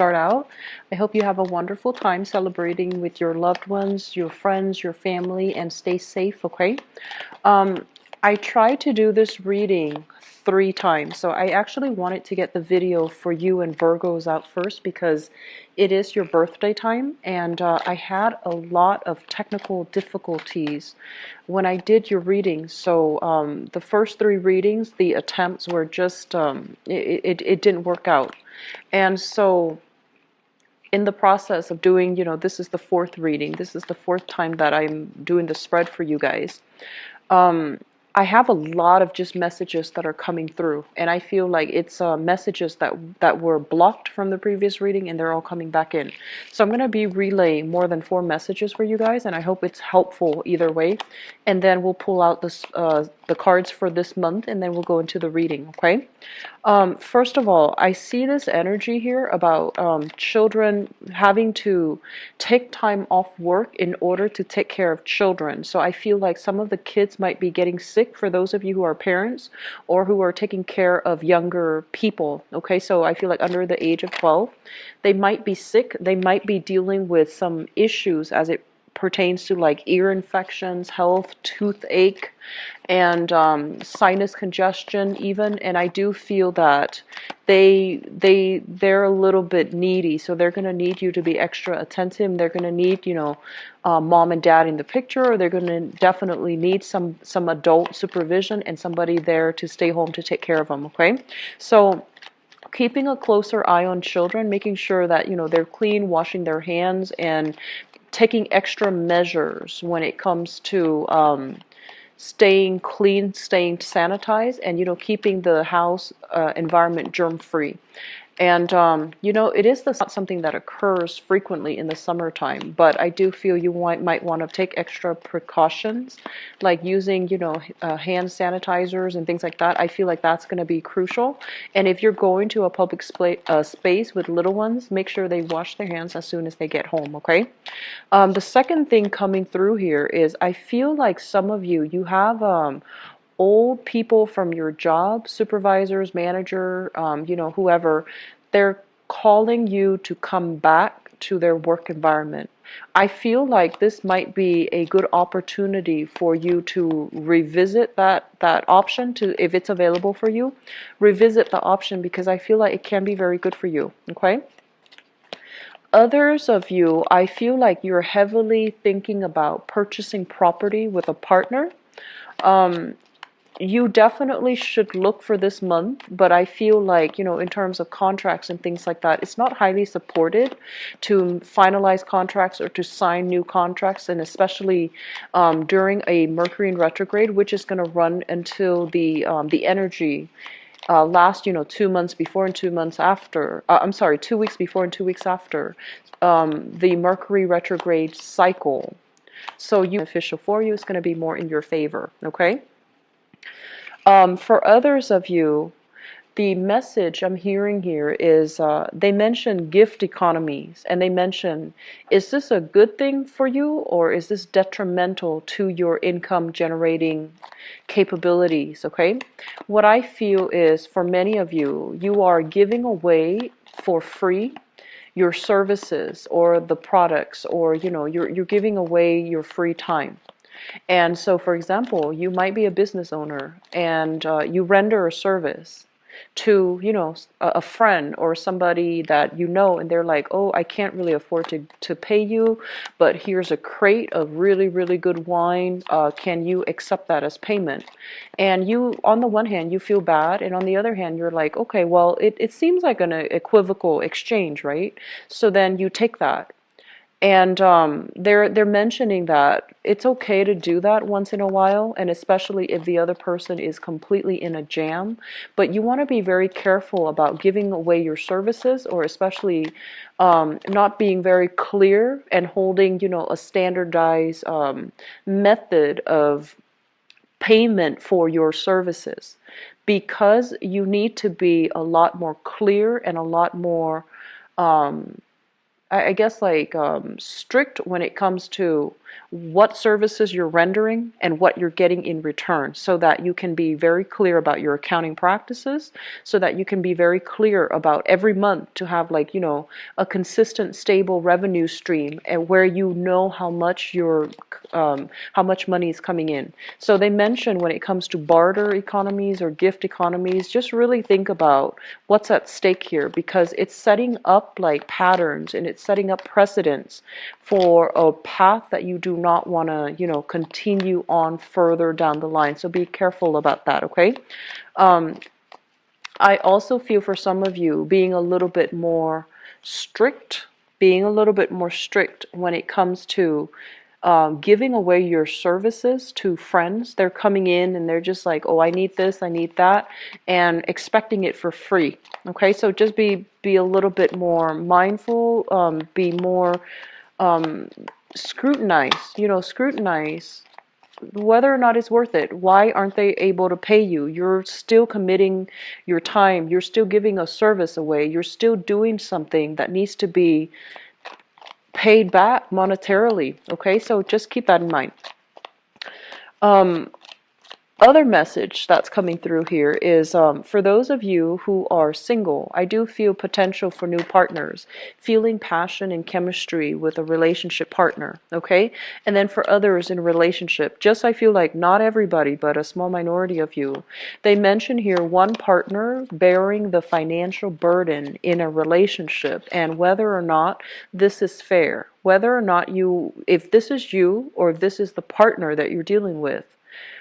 start out. I hope you have a wonderful time celebrating with your loved ones, your friends, your family, and stay safe, okay? Um, I tried to do this reading 3 times, so I actually wanted to get the video for you and Virgos out first because it is your birthday time, and I had a lot of technical difficulties when I did your reading. So the first 3 readings, the attempts were just, it didn't work out. And so in the process of doing, this is the 4th reading. This is the 4th time that I'm doing the spread for you guys. Um, I have a lot of just messages that are coming through, and I feel like it's messages that were blocked from the previous reading, and they're all coming back in. So I'm going to be relaying more than 4 messages for you guys, and I hope it's helpful either way. And then we'll pull out the cards for this month, and then we'll go into the reading, okay? First of all, I see this energy here about children having to take time off work in order to take care of children. So I feel like some of the kids might be getting sick for those of you who are parents or who are taking care of younger people. Okay, so I feel like under the age of 12, they might be sick. They might be dealing with some issues as it pertains to like ear infections, health, toothache, and sinus congestion even. And I do feel that they're a little bit needy, so they're going to need you to be extra attentive. They're going to need, mom and dad in the picture, or they're going to definitely need some adult supervision and somebody there to stay home to take care of them. Okay, so keeping a closer eye on children, making sure that they're clean, washing their hands, and taking extra measures when it comes to staying clean, staying sanitized, and keeping the house environment germ free. And it is not something that occurs frequently in the summertime, but I do feel you might want to take extra precautions, like using hand sanitizers and things like that. I feel like that's going to be crucial. And if you're going to a public space with little ones, make sure they wash their hands as soon as they get home. Okay. The second thing coming through here is I feel like some of you have old people from your job, supervisors, manager, whoever, they're calling you to come back to their work environment. I feel like this might be a good opportunity for you to revisit that option, to if it's available for you, revisit the option, because I feel like it can be very good for you. Okay? Others of you, I feel like you're heavily thinking about purchasing property with a partner. You definitely should look for this month, but I feel like, in terms of contracts and things like that, it's not highly supported to finalize contracts or to sign new contracts, and especially during a Mercury in retrograde, which is going to run until the energy last, 2 months before and 2 months after. I'm sorry, 2 weeks before and 2 weeks after the Mercury retrograde cycle. So beneficial for you. It's going to be more in your favor. Okay. For others of you, the message I'm hearing here is they mention gift economies, and they mention, is this a good thing for you, or is this detrimental to your income generating capabilities? Okay, what I feel is for many of you, you are giving away for free your services or the products, or you're giving away your free time. And so, for example, you might be a business owner, and you render a service to, a friend or somebody that and they're like, oh, I can't really afford to pay you, but here's a crate of really, really good wine. Can you accept that as payment? And you, on the one hand, you feel bad, and on the other hand, you're like, okay, well, it seems like an equivocal exchange, right? So then you take that. And they're mentioning that it's okay to do that once in a while, and especially if the other person is completely in a jam. But you want to be very careful about giving away your services, or especially not being very clear and holding, a standardized method of payment for your services, because you need to be a lot more clear and a lot more I guess like strict when it comes to what services you're rendering and what you're getting in return, so that you can be very clear about your accounting practices, so that you can be very clear about every month to have like, a consistent, stable revenue stream, and where you know how much money is coming in. So they mention when it comes to barter economies or gift economies, just really think about what's at stake here, because it's setting up like patterns and it's setting up precedents for a path that you do not want to, continue on further down the line. So be careful about that, okay? I also feel for some of you being a little bit more strict, when it comes to giving away your services to friends. They're coming in and they're just like, oh, I need this, I need that, and expecting it for free. Okay, so just be a little bit more mindful, be more scrutinize whether or not it's worth it. Why aren't they able to pay you? You're still committing your time. You're still giving a service away. You're still doing something that needs to be paid back monetarily. Okay, so just keep that in mind. Other message that's coming through here is for those of you who are single, I do feel potential for new partners, feeling passion and chemistry with a relationship partner, okay? And then for others in a relationship, just I feel like not everybody, but a small minority of you, they mention here one partner bearing the financial burden in a relationship, and whether or not this is fair, whether or not if this is you or if this is the partner that you're dealing with,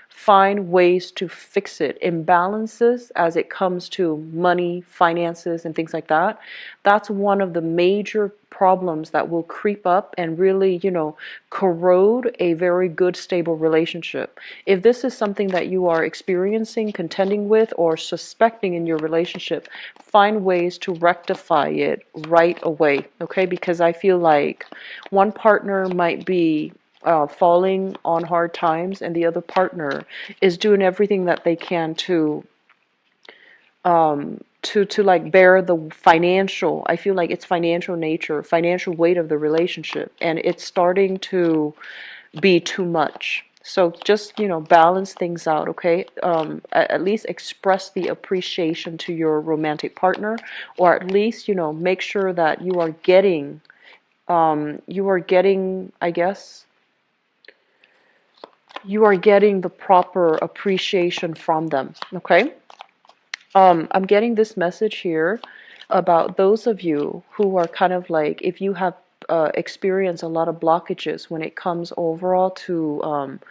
find ways to fix it. Imbalances as it comes to money, finances, and things like that. That's one of the major problems that will creep up and really, corrode a very good, stable relationship. If this is something that you are experiencing, contending with, or suspecting in your relationship, find ways to rectify it right away, okay? Because I feel like one partner might be falling on hard times, and the other partner is doing everything that they can to like bear the financial, I feel like it's financial nature, financial weight of the relationship, and it's starting to be too much. So just, balance things out, okay? At least express the appreciation to your romantic partner, or at least, make sure that I guess, you are getting the proper appreciation from them, okay? I'm getting this message here about those of you who are kind of like, if you have experienced a lot of blockages when it comes overall to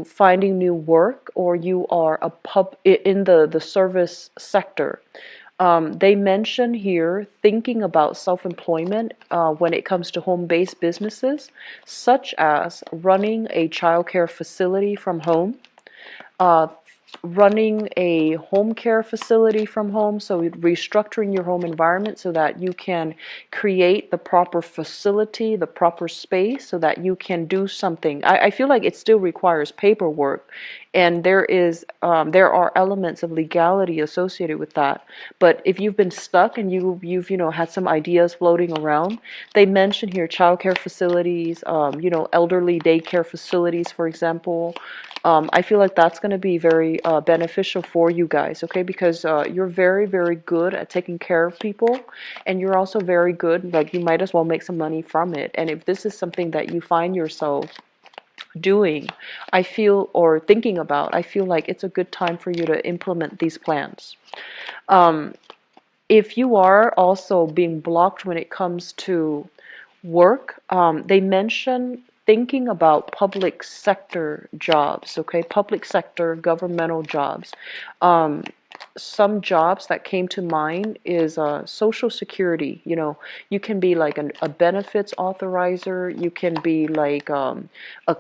finding new work, or you are in the service sector. They mention here thinking about self-employment when it comes to home-based businesses, such as running a childcare facility from home, uh, running a home care facility from home, so restructuring your home environment so that you can create the proper facility, the proper space, so that you can do something. I feel like it still requires paperwork, and there are elements of legality associated with that. But if you've been stuck and you've had some ideas floating around, they mention here childcare facilities, elderly daycare facilities, for example. I feel like that's going to be very beneficial for you guys, okay? Because you're very, very good at taking care of people, and you're also very good, like you might as well make some money from it. And if this is something that you find yourself doing, or thinking about, I feel like it's a good time for you to implement these plans. If you are also being blocked when it comes to work, they mention thinking about public sector jobs, okay? Public sector, governmental jobs. Some jobs that came to mind is Social Security. You can be like a benefits authorizer, you can be like a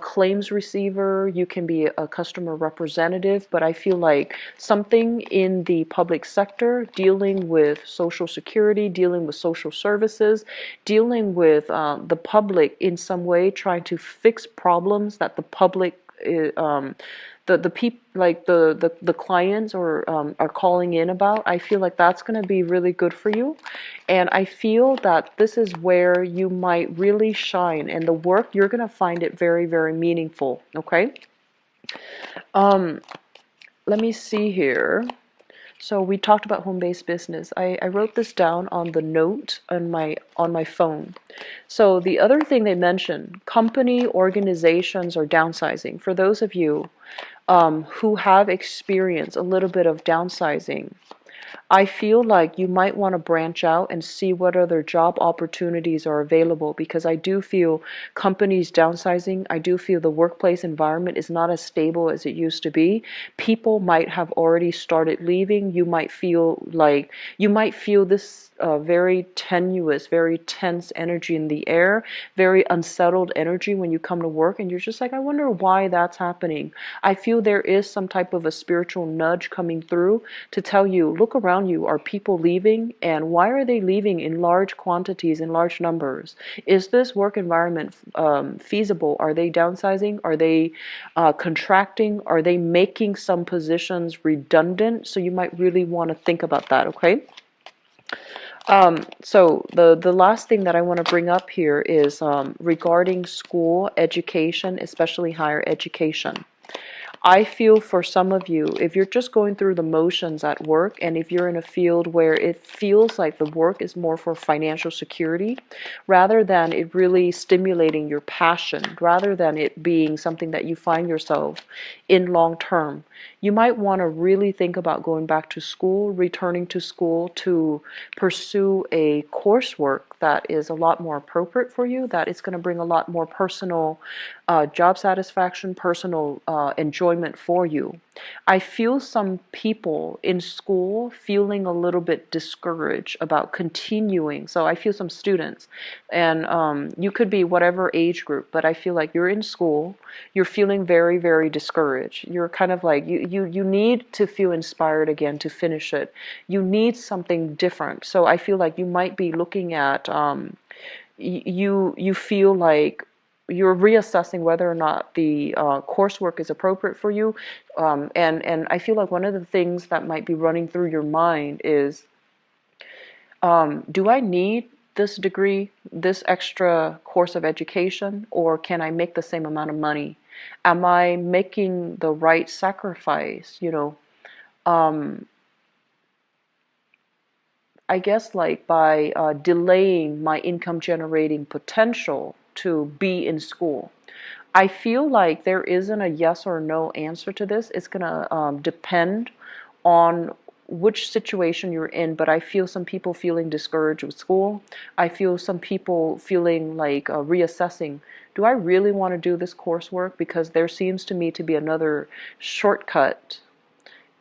claims receiver, you can be a customer representative, but I feel like something in the public sector dealing with Social Security, dealing with social services, dealing with the public in some way, trying to fix problems that the the clients or are calling in about, I feel like that's going to be really good for you. And I feel that this is where you might really shine, and the work, you're going to find it very, very meaningful. Okay. Um, Let me see here. So we talked about home-based business. I wrote this down on the note on my phone. So the other thing they mentioned, company organizations are downsizing. For those of you who have experienced a little bit of downsizing, I feel like you might want to branch out and see what other job opportunities are available, because I do feel companies downsizing. I do feel the workplace environment is not as stable as it used to be. People might have already started leaving. You might feel this very tenuous, very tense energy in the air, very unsettled energy when you come to work, and you're just like, I wonder why that's happening. I feel there is some type of a spiritual nudge coming through to tell you, look around you. Are people leaving? And why are they leaving in large quantities, in large numbers? Is this work environment feasible? Are they downsizing? Are they contracting? Are they making some positions redundant? So you might really want to think about that, okay? So the last thing that I want to bring up here is regarding school education, especially higher education. I feel for some of you, if you're just going through the motions at work, and if you're in a field where it feels like the work is more for financial security, rather than it really stimulating your passion, rather than it being something that you find yourself in long term, you might want to really think about going back to school, returning to school to pursue a coursework that is a lot more appropriate for you, that is going to bring a lot more personal job satisfaction, personal enjoyment for you. I feel some people in school feeling a little bit discouraged about continuing. So I feel some students, and you could be whatever age group, but I feel like you're in school, you're feeling very, very discouraged. You're kind of like, you need to feel inspired again to finish it. You need something different. So I feel like you might be looking at, you feel like you're reassessing whether or not the coursework is appropriate for you. And I feel like one of the things that might be running through your mind is, do I need this degree, this extra course of education, or can I make the same amount of money? Am I making the right sacrifice? I guess like by delaying my income generating potential to be in school. I feel like there isn't a yes or no answer to this. It's going to depend on which situation you're in, but I feel some people feeling discouraged with school. I feel some people feeling like reassessing. Do I really want to do this coursework? Because there seems to me to be another shortcut,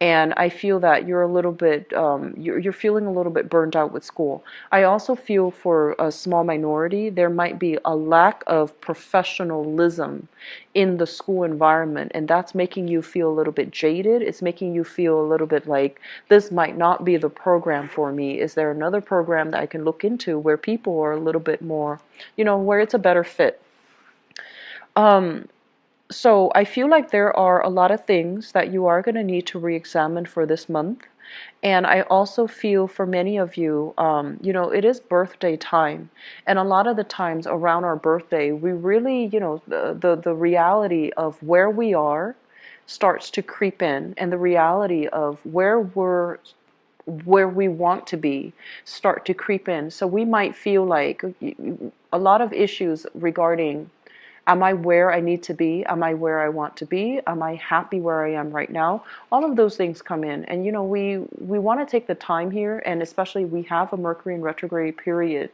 and I feel that you're a little bit, you're feeling a little bit burnt out with school. I also feel for a small minority, there might be a lack of professionalism in the school environment, and that's making you feel a little bit jaded. It's making you feel a little bit like, this might not be the program for me. Is there another program that I can look into where people are a little bit more, where it's a better fit? So I feel like there are a lot of things that you are going to need to re-examine for this month. And I also feel for many of you, it is birthday time. And a lot of the times around our birthday, we really, the reality of where we are starts to creep in, and the reality of where we want to be start to creep in. So we might feel like a lot of issues regarding, am I where I need to be? Am I where I want to be? Am I happy where I am right now? All of those things come in. And, we want to take the time here, and especially we have a Mercury in retrograde period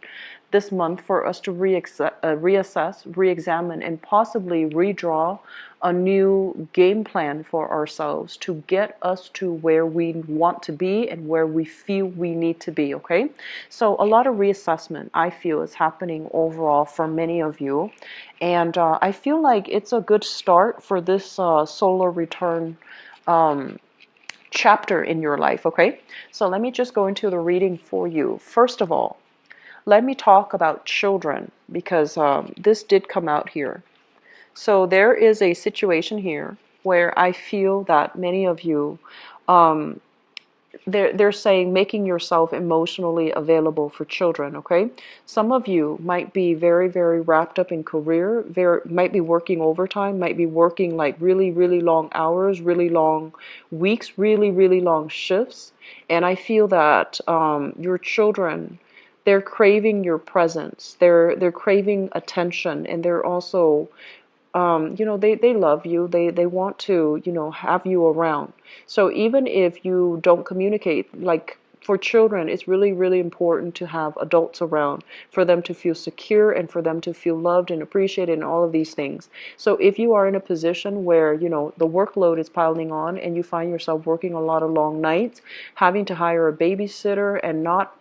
this month for us to reassess, re-examine, and possibly redraw a new game plan for ourselves to get us to where we want to be and where we feel we need to be, okay? So a lot of reassessment, I feel, is happening overall for many of you. And I feel like it's a good start for this solar return chapter in your life, okay? So let me just go into the reading for you. First of all, let me talk about children, because this did come out here. So there is a situation here where I feel that many of you, um, they're saying making yourself emotionally available for children. Okay, some of you might be very, very wrapped up in career, very might be working overtime, might be working like really, really long hours, really long weeks, really, really long shifts. And I feel that your children, they're craving your presence, they're craving attention, and they're also they love you. They want to, have you around. So even if you don't communicate, like for children, it's really, really important to have adults around for them to feel secure and for them to feel loved and appreciated and all of these things. So if you are in a position where, the workload is piling on and you find yourself working a lot of long nights, having to hire a babysitter and not,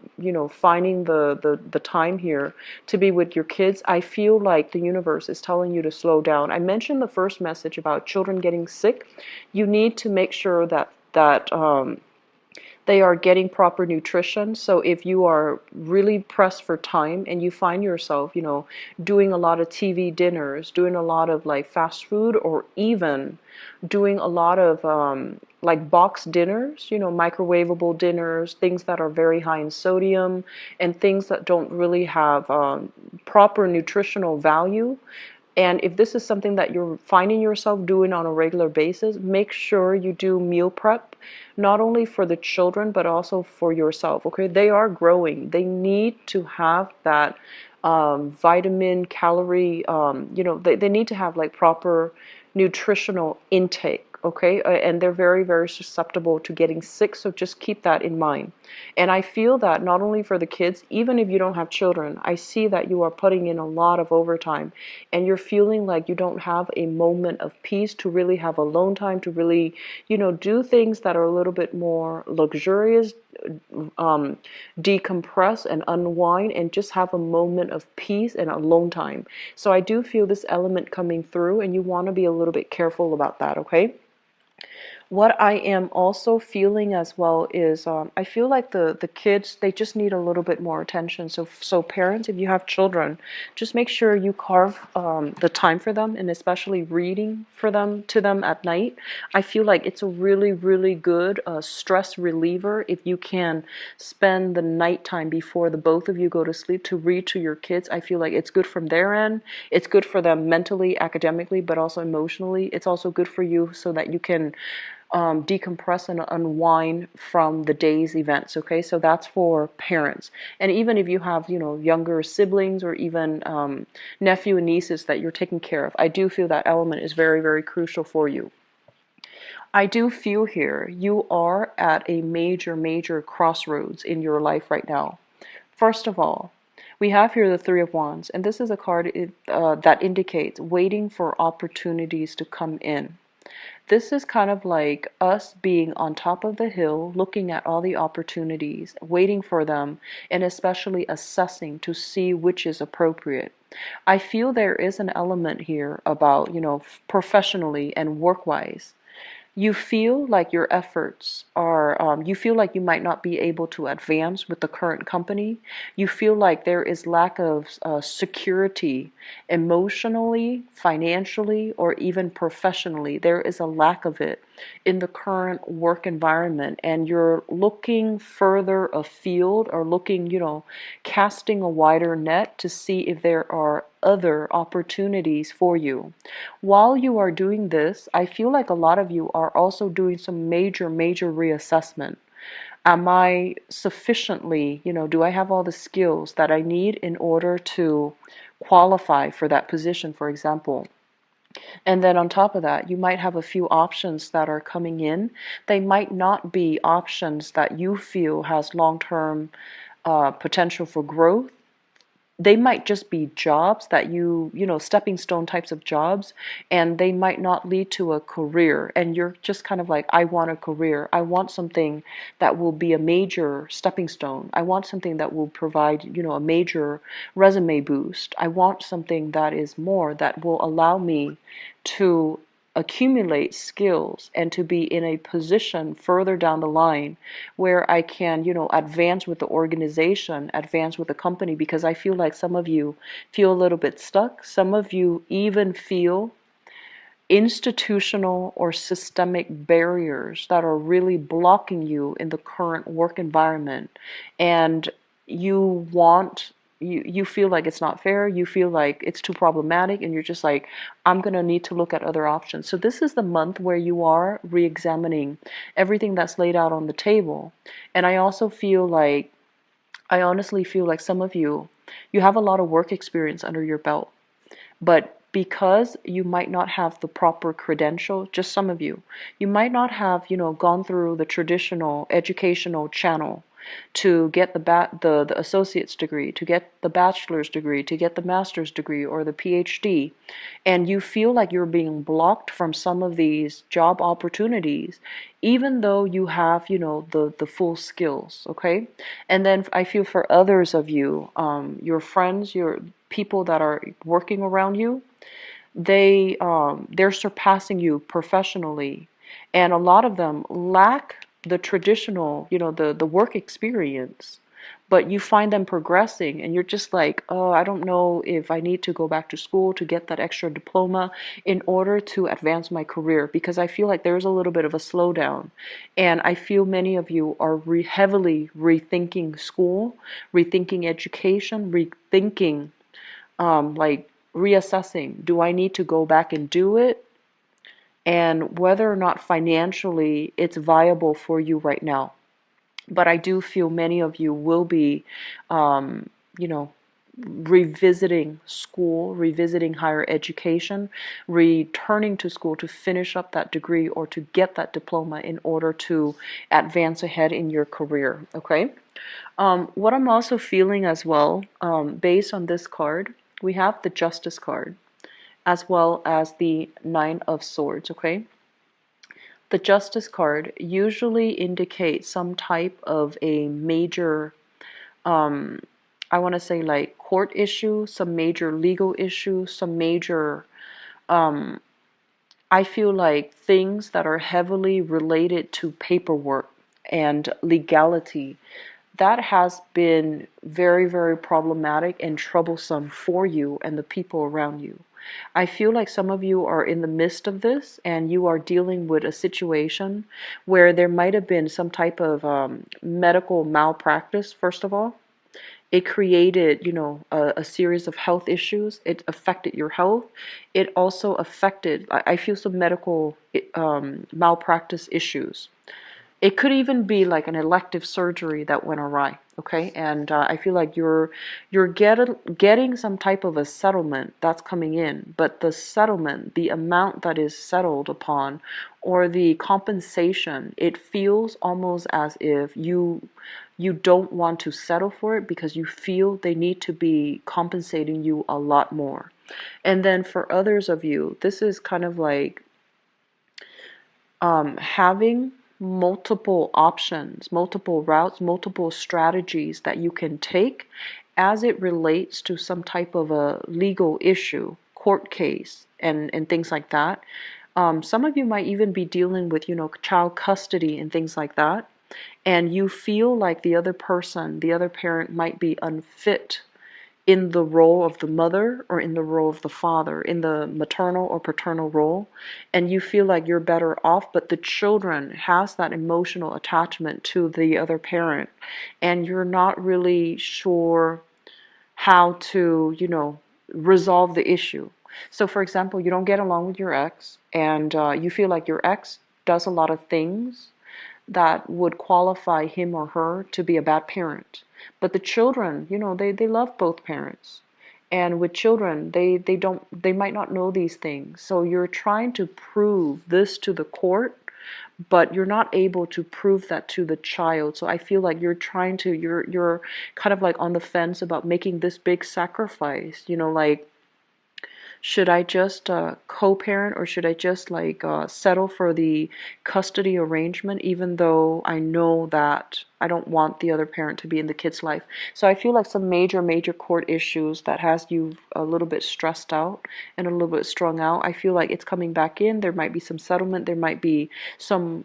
finding the time here to be with your kids, I feel like the universe is telling you to slow down. I mentioned the first message about children getting sick. You need to make sure that they are getting proper nutrition. So if you are really pressed for time and you find yourself, doing a lot of TV dinners, doing a lot of like fast food, or even doing a lot of like box dinners, microwavable dinners, things that are very high in sodium and things that don't really have proper nutritional value. And if this is something that you're finding yourself doing on a regular basis, make sure you do meal prep, not only for the children, but also for yourself. Okay, they are growing. They need to have that vitamin, calorie, they need to have like proper nutritional intake. Okay, and they're very, very susceptible to getting sick, so just keep that in mind. And I feel that not only for the kids, even if you don't have children, I see that you are putting in a lot of overtime and you're feeling like you don't have a moment of peace to really have alone time, to really, do things that are a little bit more luxurious, decompress and unwind and just have a moment of peace and alone time. So I do feel this element coming through, and you want to be a little bit careful about that, okay? What I am also feeling as well is I feel like the kids, they just need a little bit more attention. So parents, if you have children, just make sure you carve the time for them, and especially reading for them to them at night. I feel like it's a really, really good stress reliever if you can spend the nighttime before the both of you go to sleep to read to your kids. I feel like it's good from their end. It's good for them mentally, academically, but also emotionally. It's also good for you so that you can decompress and unwind from the day's events. Okay, so that's for parents. And even if you have, younger siblings or even nephew and nieces that you're taking care of, I do feel that element is very, very crucial for you. I do feel here you are at a major, major crossroads in your life right now. First of all, we have here the Three of Wands, and this is a card that indicates waiting for opportunities to come in. This is kind of like us being on top of the hill, looking at all the opportunities, waiting for them, and especially assessing to see which is appropriate. I feel there is an element here about, professionally and work-wise. You feel like your efforts are, you feel like you might not be able to advance with the current company. You feel like there is lack of security emotionally, financially, or even professionally. There is a lack of it in the current work environment, and you're looking further afield or looking, casting a wider net to see if there are other opportunities for you. While you are doing this, I feel like a lot of you are also doing some major, major reassessment. Am I sufficiently, do I have all the skills that I need in order to qualify for that position, for example? And then on top of that, you might have a few options that are coming in. They might not be options that you feel has long-term potential for growth. They might just be jobs that stepping stone types of jobs, and they might not lead to a career. And you're just kind of like, I want a career. I want something that will be a major stepping stone. I want something that will provide, a major resume boost. I want something that is more, that will allow me to accumulate skills and to be in a position further down the line where I can, advance with the organization, advance with the company, because I feel like some of you feel a little bit stuck. Some of you even feel institutional or systemic barriers that are really blocking you in the current work environment, and you want you feel like it's not fair, you feel like it's too problematic, and you're just like, I'm going to need to look at other options. So this is the month where you are re-examining everything that's laid out on the table. And I also feel like, I honestly feel like some of you have a lot of work experience under your belt, but because you might not have the proper credential, just some of you might not have, gone through the traditional educational channel to get the associate's degree, to get the bachelor's degree, to get the master's degree or the PhD, and you feel like you're being blocked from some of these job opportunities, even though you have, the full skills, okay? And then I feel for others of you, your friends, your people that are working around you, they're surpassing you professionally, and a lot of them lack the traditional, the work experience, but you find them progressing, and you're just like, oh, I don't know if I need to go back to school to get that extra diploma in order to advance my career, because I feel like there's a little bit of a slowdown, and I feel many of you are heavily rethinking school, rethinking education, rethinking, like reassessing, do I need to go back and do it? And whether or not financially it's viable for you right now. But I do feel many of you will be, you know, revisiting school, revisiting higher education, returning to school to finish up that degree or to get that diploma in order to advance ahead in your career, okay? What I'm also feeling as well, based on this card, we have the Justice card as well as the Nine of Swords, okay? The Justice card usually indicates some type of a major, I want to say like court issue, some major legal issue, some major, I feel like things that are heavily related to paperwork and legality. That has been very, very problematic and troublesome for you and the people around you. I feel like some of you are in the midst of this and you are dealing with a situation where there might have been some type of medical malpractice, first of all. It created, a series of health issues. It affected your health. It also affected, I feel, some medical malpractice issues. It could even be like an elective surgery that went awry, okay? And I feel like you're getting some type of a settlement that's coming in, but the settlement, the amount that is settled upon, or the compensation, it feels almost as if you don't want to settle for it because you feel they need to be compensating you a lot more. And then for others of you, this is kind of like having multiple options, multiple routes, multiple strategies that you can take as it relates to some type of a legal issue, court case, and things like that. Some of you might even be dealing with, child custody and things like that. And you feel like the other person, the other parent might be unfit in the role of the mother or in the role of the father, in the maternal or paternal role, and you feel like you're better off, but the children has that emotional attachment to the other parent, and you're not really sure how to, resolve the issue. So for example, you don't get along with your ex, and you feel like your ex does a lot of things that would qualify him or her to be a bad parent. But the children, they love both parents. And with children, they might not know these things. So you're trying to prove this to the court, but you're not able to prove that to the child. So I feel like you're kind of like on the fence about making this big sacrifice, like, should I just co-parent, or should I just like settle for the custody arrangement, even though I know that I don't want the other parent to be in the kid's life? So I feel like some major court issues that has you a little bit stressed out and a little bit strung out. I feel like it's coming back in. There might be some settlement. There might be some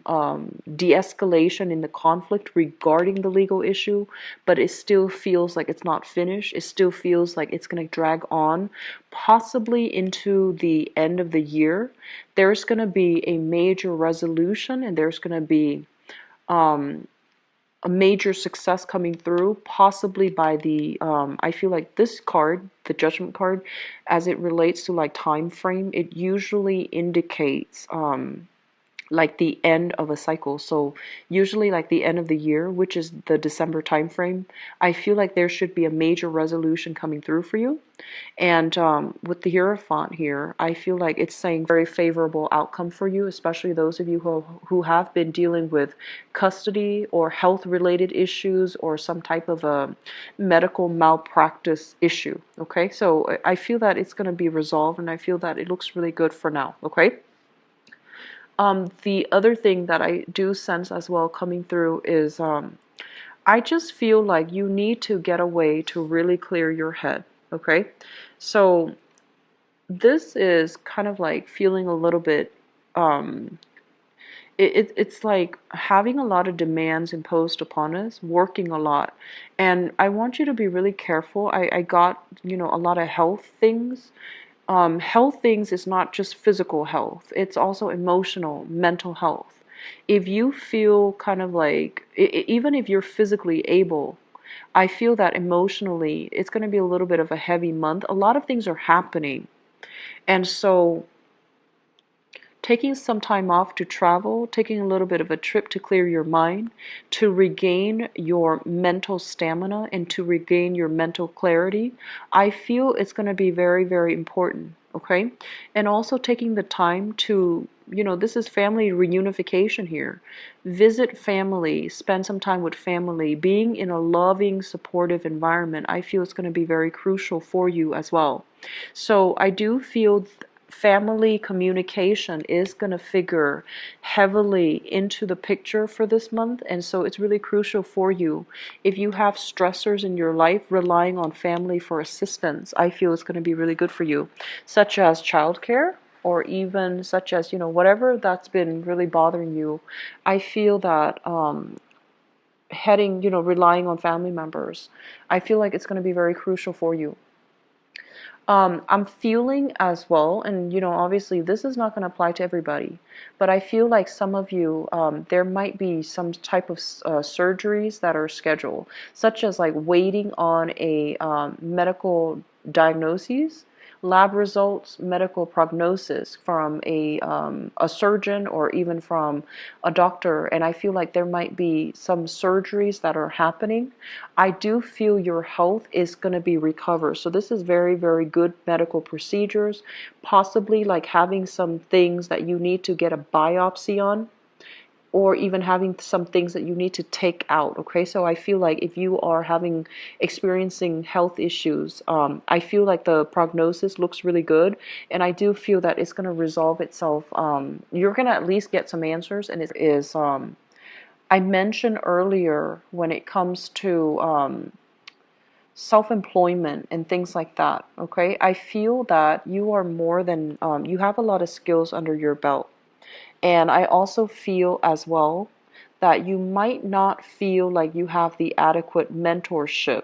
de-escalation in the conflict regarding the legal issue, but it still feels like it's not finished. It still feels like it's going to drag on, possibly into the end of the year, there's going to be a major resolution, and there's going to be um, a major success coming through, possibly by the I feel like this card, the Judgment card, as it relates to like time frame, it usually indicates like the end of a cycle. So usually like the end of the year, which is the December time frame, I feel like there should be a major resolution coming through for you. And with the Hierophant here, I feel like it's saying very favorable outcome for you, especially those of you who have been dealing with custody or health related issues or some type of a medical malpractice issue. Okay, so I feel that it's going to be resolved, and I feel that it looks really good for now. Okay. The other thing that I do sense as well coming through is I just feel like you need to get away to really clear your head. Okay, so this is kind of like feeling a little bit um, it's like having a lot of demands imposed upon us, working a lot. And I want you to be really careful. I got, a lot of health things. Health things is not just physical health, it's also emotional, mental health. If you feel kind of like, even if you're physically able, I feel that emotionally it's going to be a little bit of a heavy month. A lot of things are happening. And so taking some time off to travel, taking a little bit of a trip to clear your mind, to regain your mental stamina and to regain your mental clarity, I feel it's going to be very, very important. Okay? And also taking the time to, this is family reunification here. Visit family, spend some time with family, being in a loving, supportive environment. I feel it's going to be very crucial for you as well. So I do feel family communication is going to figure heavily into the picture for this month, and so it's really crucial for you. If you have stressors in your life, relying on family for assistance, I feel it's going to be really good for you, such as childcare, or even such as, whatever that's been really bothering you. I feel that relying on family members, I feel like it's going to be very crucial for you. I'm feeling as well, and obviously this is not going to apply to everybody, but I feel like some of you, there might be some type of surgeries that are scheduled, such as like waiting on a medical diagnosis, lab results, medical prognosis from a surgeon or even from a doctor. And I feel like there might be some surgeries that are happening. I do feel your health is going to be recovered. So this is very, very good medical procedures, possibly like having some things that you need to get a biopsy on, or even having some things that you need to take out. Okay, so I feel like if you are experiencing health issues, I feel like the prognosis looks really good, and I do feel that it's going to resolve itself. You're going to at least get some answers, and it is I mentioned earlier when it comes to self-employment and things like that. Okay, I feel that you are more than you have a lot of skills under your belt. And I also feel as well that you might not feel like you have the adequate mentorship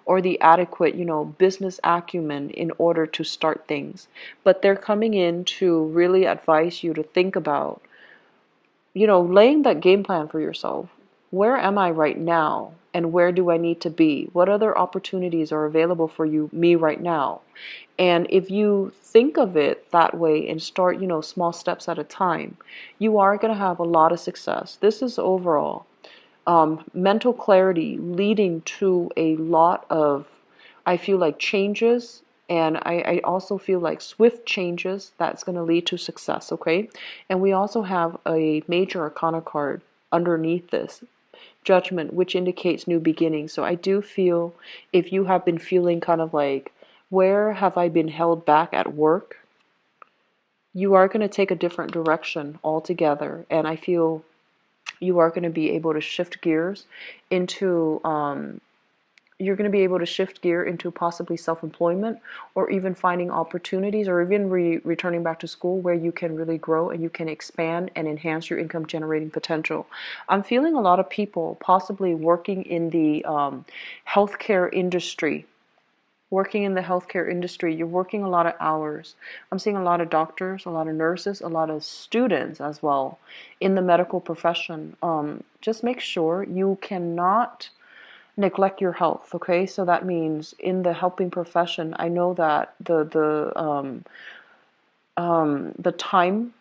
or the adequate, business acumen in order to start things. But they're coming in to really advise you to think about, laying that game plan for yourself. Where am I right now? And where do I need to be? What other opportunities are available for me right now? And if you think of it that way and start, small steps at a time, you are going to have a lot of success. This is overall mental clarity leading to a lot of, I feel like, changes. And I also feel like swift changes that's going to lead to success, okay? And we also have a major arcana card underneath this, Judgment, which indicates new beginnings. So I do feel if you have been feeling kind of like, where have I been held back at work? You are going to take a different direction altogether. And I feel you are going to be able to shift gears into you're going to be able to shift gear into possibly self-employment, or even finding opportunities, or even returning back to school where you can really grow and you can expand and enhance your income generating potential. I'm feeling a lot of people possibly working in the healthcare industry, working in the healthcare industry, you're working a lot of hours. I'm seeing a lot of doctors, a lot of nurses, a lot of students as well in the medical profession. Just make sure you cannot neglect your health, okay? So that means in the helping profession, I know that the time,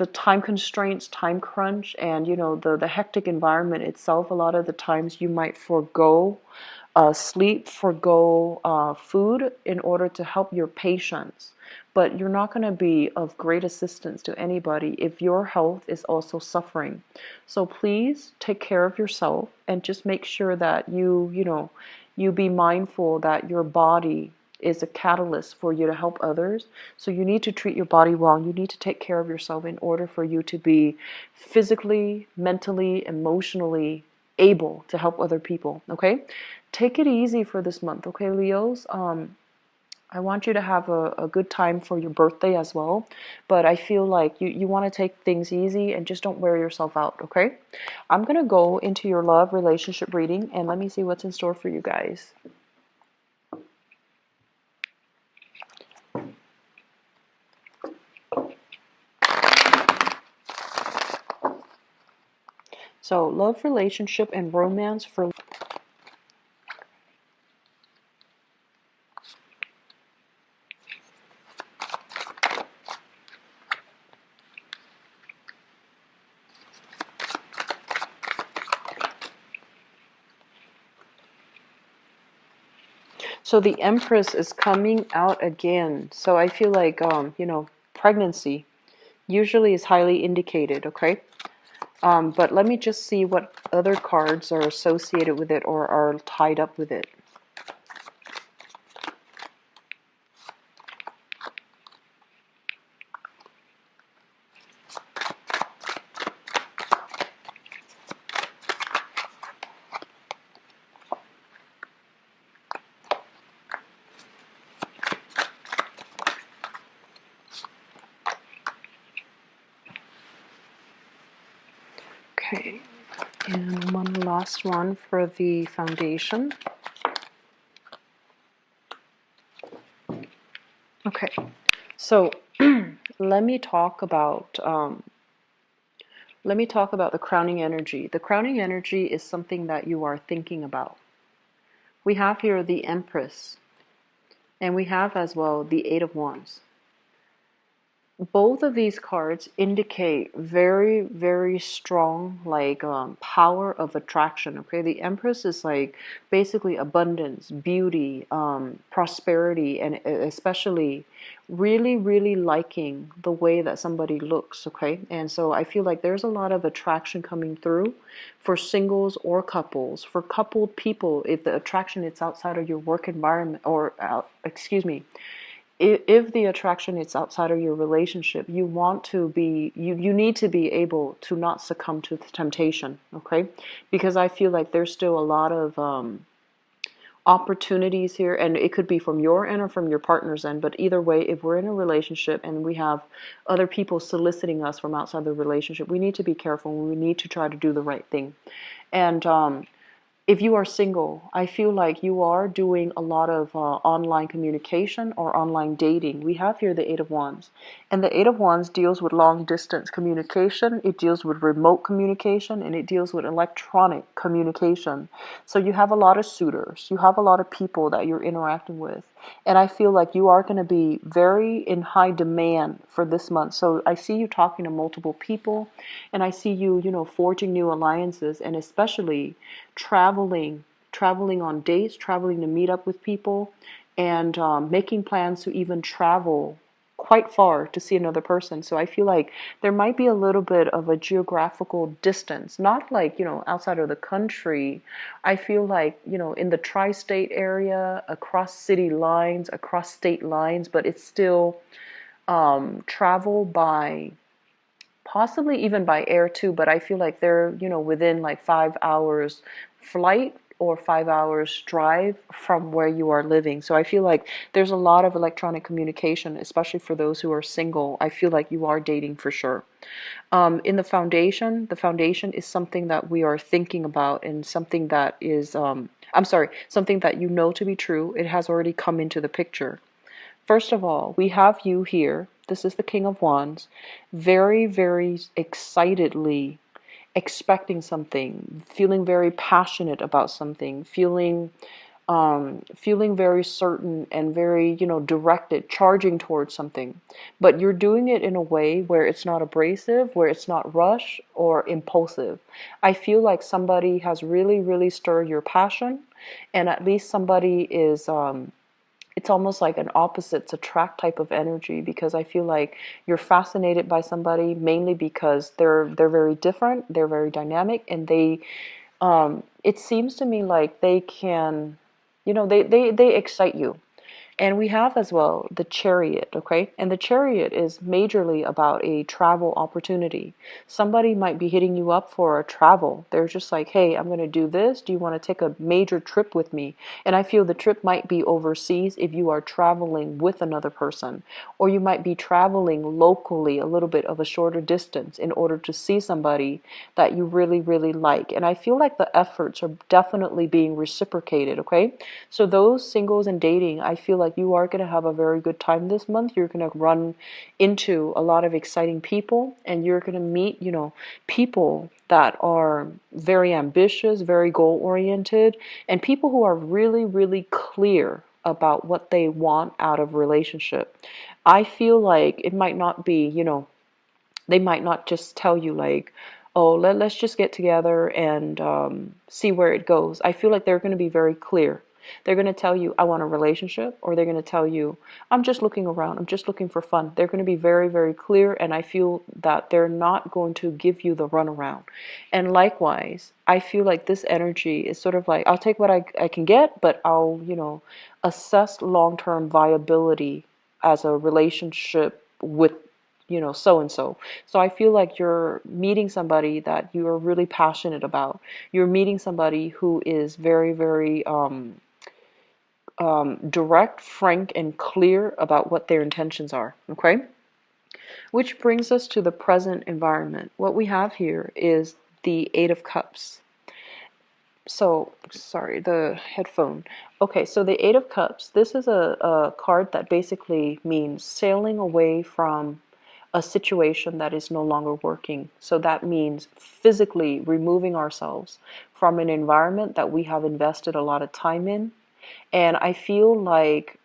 the time constraints, time crunch, and the hectic environment itself. A lot of the times you might forego sleep, forego food in order to help your patients. But you're not going to be of great assistance to anybody if your health is also suffering. So please take care of yourself and just make sure that you be mindful that your body is a catalyst for you to help others. So you need to treat your body well. You need to take care of yourself in order for you to be physically, mentally, emotionally able to help other people, okay? Take it easy for this month, okay, Leos? I want you to have a good time for your birthday as well, but I feel like you want to take things easy and just don't wear yourself out, okay? I'm going to go into your love relationship reading, and let me see what's in store for you guys. So, love, relationship, and romance for... So the Empress is coming out again. So I feel like, pregnancy usually is highly indicated, okay? But let me just see what other cards are associated with it or are tied up with it. Okay, and one last one for the foundation. Okay, so let me talk about the crowning energy. The crowning energy is something that you are thinking about. We have here the Empress, and we have as well the Eight of Wands. Both of these cards indicate very, very strong power of attraction. Okay, the Empress is like basically abundance, beauty, prosperity, and especially really, really liking the way that somebody looks. Okay, and so I feel like there's a lot of attraction coming through for singles or couples. For coupled people, if the attraction is outside of your work environment, or if the attraction is outside of your relationship, you need to be able to not succumb to the temptation, okay? Because I feel like there's still a lot of opportunities here, and it could be from your end or from your partner's end, but either way, if we're in a relationship and we have other people soliciting us from outside the relationship, we need to be careful. We need to try to do the right thing. And if you are single, I feel like you are doing a lot of online communication or online dating. We have here the Eight of Wands. And the Eight of Wands deals with long distance communication. It deals with remote communication, and it deals with electronic communication. So you have a lot of suitors. You have a lot of people that you're interacting with. And I feel like you are going to be very in high demand for this month. So I see you talking to multiple people, and I see you, forging new alliances, and especially traveling on dates, traveling to meet up with people, and making plans to even travel quite far to see another person. So I feel like there might be a little bit of a geographical distance, not like, outside of the country. I feel like, in the tri-state area, across city lines, across state lines, but it's still travel by possibly even by air too, but I feel like they're, within like 5 hours flight or 5 hours drive from where you are living. So I feel like there's a lot of electronic communication, especially for those who are single. I feel like you are dating for sure. In the foundation is something that we are thinking about, and something that is I'm sorry, something that you know to be true. It has already come into the picture. First of all, we have you here. This is the King of Wands, very, very excitedly expecting something, feeling very passionate about something, feeling very certain and very, directed, charging towards something. But you're doing it in a way where it's not abrasive, where it's not rush or impulsive. I feel like somebody has really, really stirred your passion, and at least somebody is, it's almost like an opposites attract type of energy, because I feel like you're fascinated by somebody mainly because they're very different, they're very dynamic, and it seems to me like they can, they excite you. And we have as well the Chariot, okay? And the Chariot is majorly about a travel opportunity. Somebody might be hitting you up for a travel. They're just like, hey, I'm going to do this. Do you want to take a major trip with me? And I feel the trip might be overseas if you are traveling with another person. Or you might be traveling locally a little bit of a shorter distance in order to see somebody that you really, really like. And I feel like the efforts are definitely being reciprocated, okay? So those singles and dating, I feel like you are going to have a very good time this month. You're going to run into a lot of exciting people, and you're going to meet, people that are very ambitious, very goal oriented, and people who are really, really clear about what they want out of relationship. I feel like it might not be, they might not just tell you like, oh, let's just get together and see where it goes. I feel like they're going to be very clear. They're going to tell you, I want a relationship, or they're going to tell you, I'm just looking around, I'm just looking for fun. They're going to be very, very clear, and I feel that they're not going to give you the runaround. And likewise, I feel like this energy is sort of like, I'll take what I can get, but I'll, assess long-term viability as a relationship with, so and so. So I feel like you're meeting somebody that you are really passionate about. You're meeting somebody who is very, very direct, frank, and clear about what their intentions are. Okay? Which brings us to the present environment. What we have here is the Eight of Cups. So, sorry, the headphone. Okay, so the Eight of Cups, this is a card that basically means sailing away from a situation that is no longer working. So that means physically removing ourselves from an environment that we have invested a lot of time in. And I feel like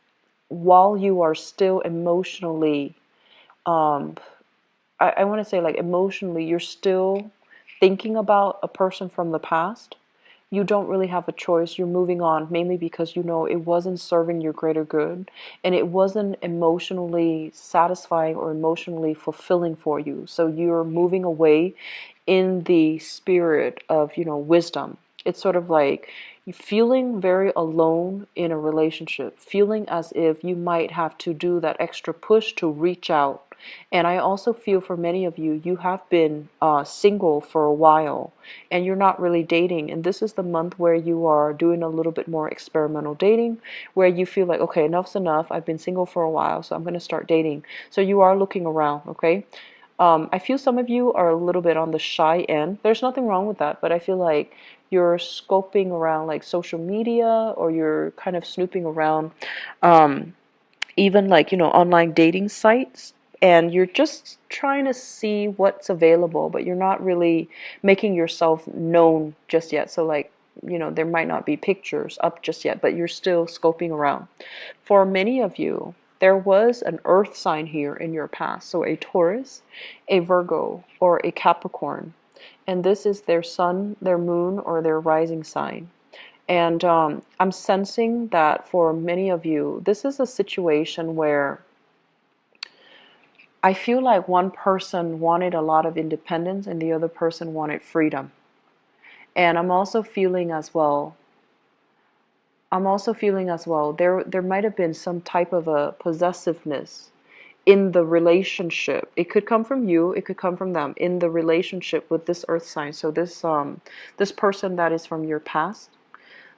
while you are still emotionally, um, I want to say like emotionally, you're still thinking about a person from the past. You don't really have a choice. You're moving on mainly because you know it wasn't serving your greater good, and it wasn't emotionally satisfying or emotionally fulfilling for you. So you're moving away in the spirit of, wisdom. It's sort of like feeling very alone in a relationship, feeling as if you might have to do that extra push to reach out. And I also feel for many of you, you have been single for a while and you're not really dating. And this is the month where you are doing a little bit more experimental dating, where you feel like, okay, enough's enough. I've been single for a while, so I'm going to start dating. So you are looking around, okay? I feel some of you are a little bit on the shy end. There's nothing wrong with that, but I feel like you're scoping around like social media, or you're kind of snooping around um, even like, online dating sites, and you're just trying to see what's available, but you're not really making yourself known just yet. So like, there might not be pictures up just yet, but you're still scoping around. For many of you, there was an earth sign here in your past, so a Taurus, a Virgo, or a Capricorn, and this is their sun, their moon, or their rising sign. And I'm sensing that for many of you, this is a situation where I feel like one person wanted a lot of independence and the other person wanted freedom. And I'm also feeling as well, there might have been some type of a possessiveness in the relationship. It could come from you, it could come from them in the relationship with this earth sign. So this person that is from your past,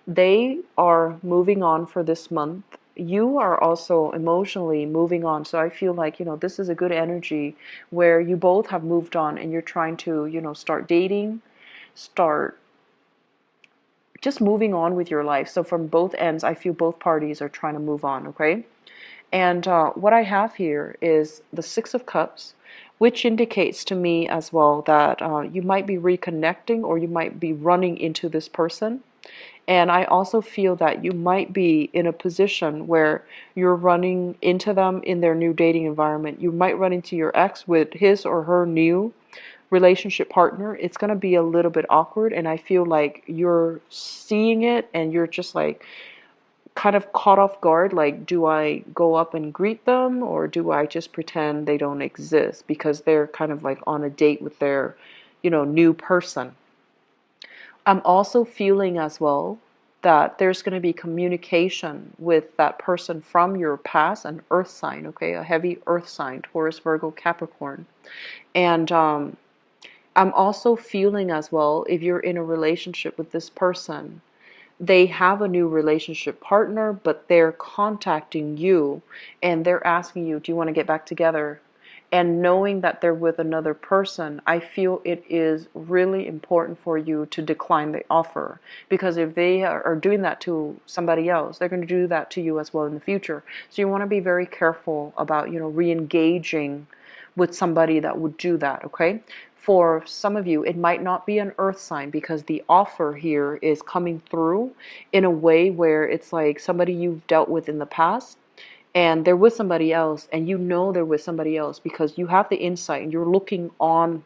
they are moving on for this month. You are also emotionally moving on. So I feel like, this is a good energy where you both have moved on and you're trying to, start dating, start just moving on with your life. So from both ends, I feel both parties are trying to move on, okay? And what I have here is the Six of Cups, which indicates to me as well that you might be reconnecting or you might be running into this person. And I also feel that you might be in a position where you're running into them in their new dating environment. You might run into your ex with his or her new relationship partner. It's going to be a little bit awkward, and I feel like you're seeing it and you're just like kind of caught off guard, like, do I go up and greet them or do I just pretend they don't exist because they're kind of like on a date with their, new person. I'm also feeling as well that there's going to be communication with that person from your past, an earth sign, okay, a heavy earth sign, Taurus, Virgo, Capricorn. And I'm also feeling as well, if you're in a relationship with this person, they have a new relationship partner, but they're contacting you and they're asking you, do you want to get back together? And knowing that they're with another person, I feel it is really important for you to decline the offer. Because if they are doing that to somebody else, they're going to do that to you as well in the future. So you want to be very careful about, re-engaging with somebody that would do that, okay? For some of you, it might not be an earth sign because the offer here is coming through in a way where it's like somebody you've dealt with in the past and they're with somebody else, and they're with somebody else because you have the insight and you're looking on,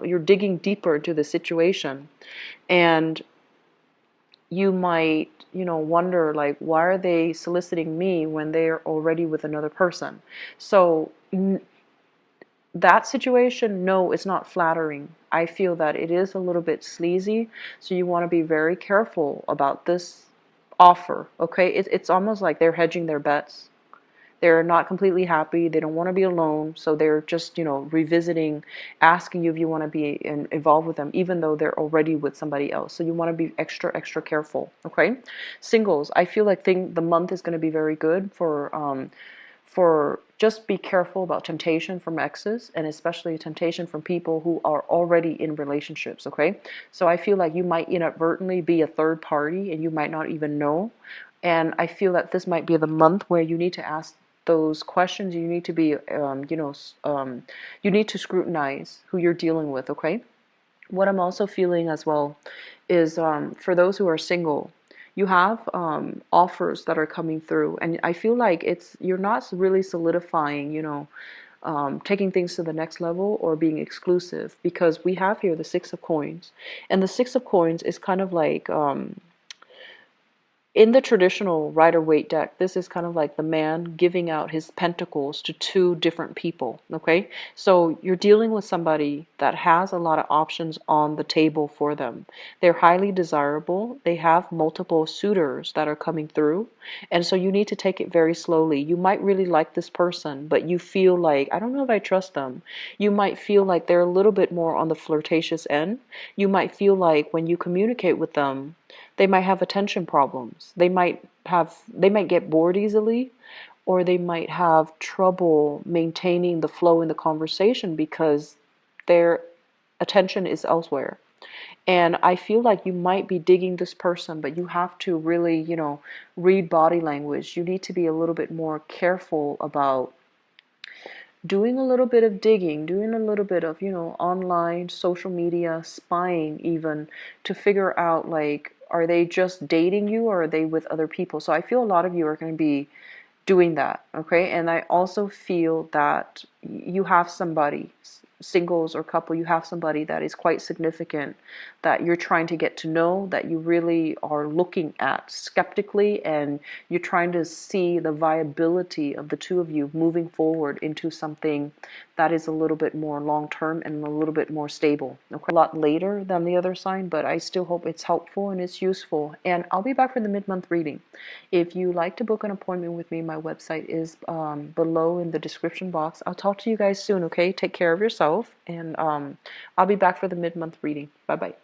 you're digging deeper into the situation, and you might, wonder like, why are they soliciting me when they're already with another person? So that situation, no, it's not flattering. I feel that it is a little bit sleazy, so you want to be very careful about this offer, okay? It's almost like they're hedging their bets. They're not completely happy. They don't want to be alone, so they're just, revisiting, asking you if you want to be involved with them, even though they're already with somebody else. So you want to be extra, extra careful, okay? Singles, I feel like the month is going to be very good for just be careful about temptation from exes, and especially temptation from people who are already in relationships, okay? So I feel like you might inadvertently be a third party and you might not even know. And I feel that this might be the month where you need to ask those questions. You need to be, you need to scrutinize who you're dealing with, okay? What I'm also feeling as well is for those who are single, you have offers that are coming through, and I feel like you're not really solidifying, taking things to the next level or being exclusive, because we have here the Six of Coins, and the Six of Coins is kind of like in the traditional Rider-Waite deck, this is kind of like the man giving out his pentacles to two different people, okay? So you're dealing with somebody that has a lot of options on the table for them. They're highly desirable. They have multiple suitors that are coming through. And so you need to take it very slowly. You might really like this person, but you feel like, I don't know if I trust them. You might feel like they're a little bit more on the flirtatious end. You might feel like when you communicate with them, they might have attention problems. They might get bored easily, or they might have trouble maintaining the flow in the conversation because their attention is elsewhere. And I feel like you might be digging this person, but you have to really, read body language. You need to be a little bit more careful about doing a little bit of digging, doing a little bit of, online, social media, spying even, to figure out, like, are they just dating you or are they with other people? So I feel a lot of you are going to be doing that, okay? And I also feel that you have somebody, singles or couple, you have somebody that is quite significant that you're trying to get to know, that you really are looking at skeptically, and you're trying to see the viability of the two of you moving forward into something that is a little bit more long-term and a little bit more stable. Okay? A lot later than the other sign, but I still hope it's helpful and it's useful. And I'll be back for the mid-month reading. If you like to book an appointment with me, my website is below in the description box. I'll talk to you guys soon, okay? Take care of yourself, and I'll be back for the mid-month reading. Bye-bye.